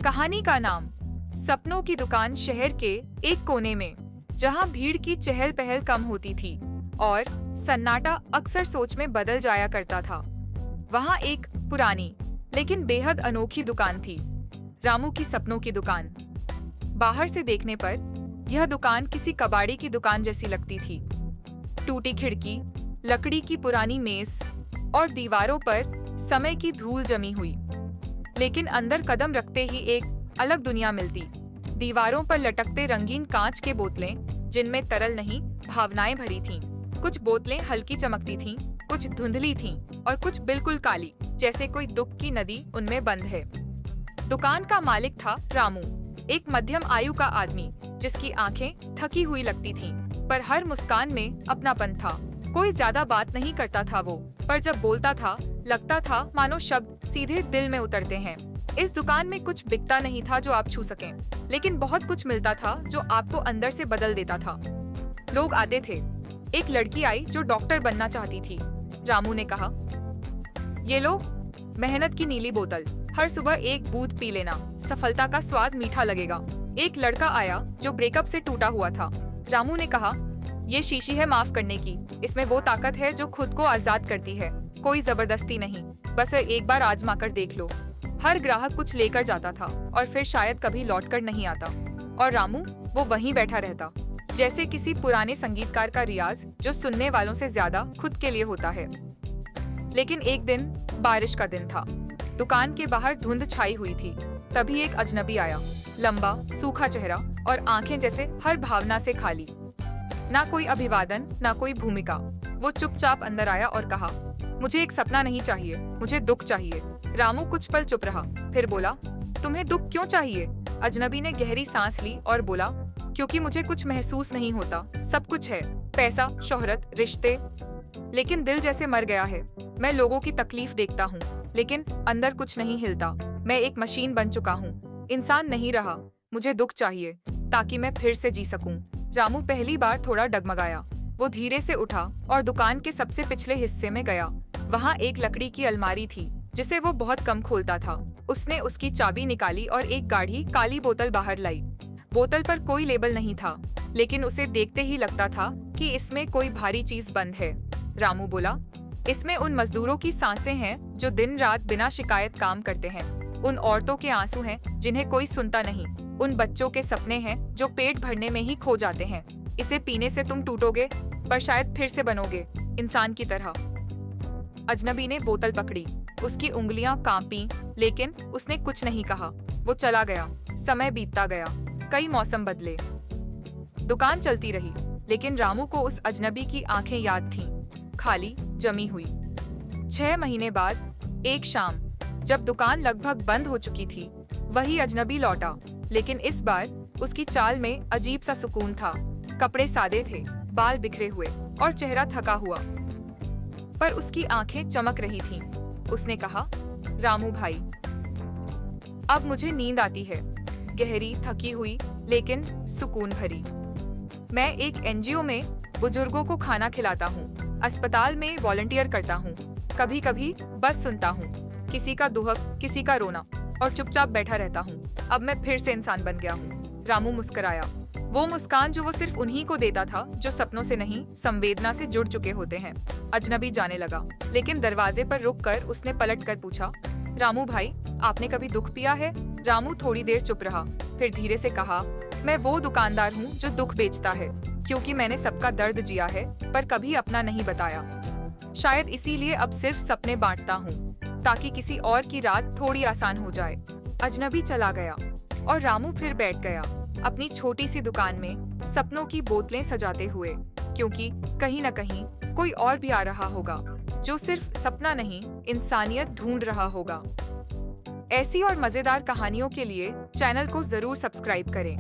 कहानी का नाम सपनों की दुकान। शहर के एक कोने में, जहां भीड़ की चहल पहल कम होती थी और सन्नाटा अक्सर सोच में बदल जाया करता था, वहां एक पुरानी लेकिन बेहद अनोखी दुकान थी। रामू की सपनों की दुकान। बाहर से देखने पर यह दुकान किसी कबाड़ी की दुकान जैसी लगती थी। टूटी खिड़की, लकड़ी की पुरानी मेज और दीवारों पर समय की धूल जमी हुई। लेकिन अंदर कदम रखते ही एक अलग दुनिया मिलती। दीवारों पर लटकते रंगीन कांच के बोतलें, जिनमें तरल नहीं भावनाएं भरी थीं। कुछ बोतलें हल्की चमकती थीं, कुछ धुंधली थीं और कुछ बिल्कुल काली, जैसे कोई दुख की नदी उनमें बंद है। दुकान का मालिक था रामू, एक मध्यम आयु का आदमी जिसकी आंखें थकी हुई लगती थीं, पर हर मुस्कान में अपनापन था। कोई ज्यादा बात नहीं करता था वो, पर जब बोलता था लगता था मानो शब्द सीधे दिल में उतरते हैं। इस दुकान में कुछ बिकता नहीं था जो आप छू सकें, लेकिन बहुत कुछ मिलता था जो आपको अंदर से बदल देता था। लोग आते थे। एक लड़की आई जो डॉक्टर बनना चाहती थी। रामू ने कहा, ये लो मेहनत की नीली बोतल, हर सुबह एक बूंद पी लेना, सफलता का स्वाद मीठा लगेगा। एक लड़का आया जो ब्रेकअप से टूटा हुआ था। रामू ने कहा, ये शीशी है माफ करने की, इसमें वो ताकत है जो खुद को आजाद करती है। कोई जबरदस्ती नहीं, बस एक बार आजमा कर देख लो। हर ग्राहक कुछ लेकर जाता था और फिर शायद कभी लौटकर नहीं आता, और रामू वो वहीं बैठा रहता, जैसे किसी पुराने संगीतकार का रियाज जो सुनने वालों से ज्यादा खुद के लिए होता है। लेकिन एक दिन बारिश का दिन था। दुकान के बाहर धुंध छाई हुई थी। तभी एक अजनबी आया, लंबा सूखा चेहरा और आंखें जैसे हर भावना से खाली। ना कोई अभिवादन, ना कोई भूमिका। वो चुपचाप अंदर आया और कहा, मुझे एक सपना नहीं चाहिए, मुझे दुख चाहिए। रामू कुछ पल चुप रहा, फिर बोला, तुम्हें दुख क्यों चाहिए? अजनबी ने गहरी सांस ली और बोला, क्योंकि मुझे कुछ महसूस नहीं होता। सब कुछ है, पैसा, शोहरत, रिश्ते, लेकिन दिल जैसे मर गया है। मैं लोगों की तकलीफ देखता हूँ, लेकिन अंदर कुछ नहीं हिलता। मैं एक मशीन बन चुका हूँ, इंसान नहीं रहा। मुझे दुख चाहिए ताकि मैं फिर से जी सकूं। रामू पहली बार थोड़ा डगमगाया। वो धीरे से उठा और दुकान के सबसे पिछले हिस्से में गया। वहाँ एक लकड़ी की अलमारी थी जिसे वो बहुत कम खोलता था। उसने उसकी चाबी निकाली और एक गाढ़ी काली बोतल बाहर लाई। बोतल पर कोई लेबल नहीं था, लेकिन उसे देखते ही लगता था कि इसमें कोई भारी चीज बंद है। रामू बोला, इसमें उन मजदूरों की सांसें हैं जो दिन रात बिना शिकायत काम करते हैं। उन औरतों के आंसू हैं जिन्हें कोई सुनता नहीं। उन बच्चों के सपने हैं जो पेट भरने में ही खो जाते हैं। इसे पीने से तुम टूटोगे, पर शायद फिर से बनोगे इंसान की तरह। अजनबी ने बोतल पकड़ी। उसकी उंगलियां कांपी, लेकिन उसने कुछ नहीं कहा। वो चला गया। समय बीतता गया। कई मौसम बदले। दुकान चलती रही, लेकिन रामू को उस अजनबी की आंखें याद थीं, खाली, जमी हुई। 6 महीने बाद एक शाम, जब दुकान लगभग बंद हो चुकी थी, वही अजनबी लौटा। लेकिन इस बार उसकी चाल में अजीब सा सुकून था। कपड़े सादे थे, बाल बिखरे हुए और चेहरा थका हुआ, पर उसकी आंखें चमक रही थीं। उसने कहा, रामू भाई, अब मुझे नींद आती है, गहरी, थकी हुई, लेकिन सुकून भरी। मैं एक एनजीओ में बुजुर्गों को खाना खिलाता हूँ, अस्पताल में वॉलंटियर करता हूँ, कभी कभी बस सुनता हूँ, किसी का दुहक, किसी का रोना, और चुपचाप बैठा रहता हूँ। अब मैं फिर से इंसान बन गया हूँ। रामू मुस्कुराया, वो मुस्कान जो वो सिर्फ उन्हीं को देता था जो सपनों से नहीं, संवेदना से जुड़ चुके होते हैं। अजनबी जाने लगा, लेकिन दरवाजे पर रुककर उसने पलट कर पूछा, रामू भाई, आपने कभी दुख पिया है? रामू थोड़ी देर चुप रहा, फिर धीरे से कहा, मैं वो दुकानदार हूँ जो दुख बेचता है, क्योंकि मैंने सबका दर्द जिया है, पर कभी अपना नहीं बताया। शायद इसीलिए अब सिर्फ सपने बांटता हूँ, ताकि किसी और की रात थोड़ी आसान हो जाए। अजनबी चला गया और रामू फिर बैठ गया अपनी छोटी सी दुकान में, सपनों की बोतलें सजाते हुए, क्योंकि कहीं न कहीं कोई और भी आ रहा होगा जो सिर्फ सपना नहीं, इंसानियत ढूंढ रहा होगा। ऐसी और मजेदार कहानियों के लिए चैनल को जरूर सब्सक्राइब करें।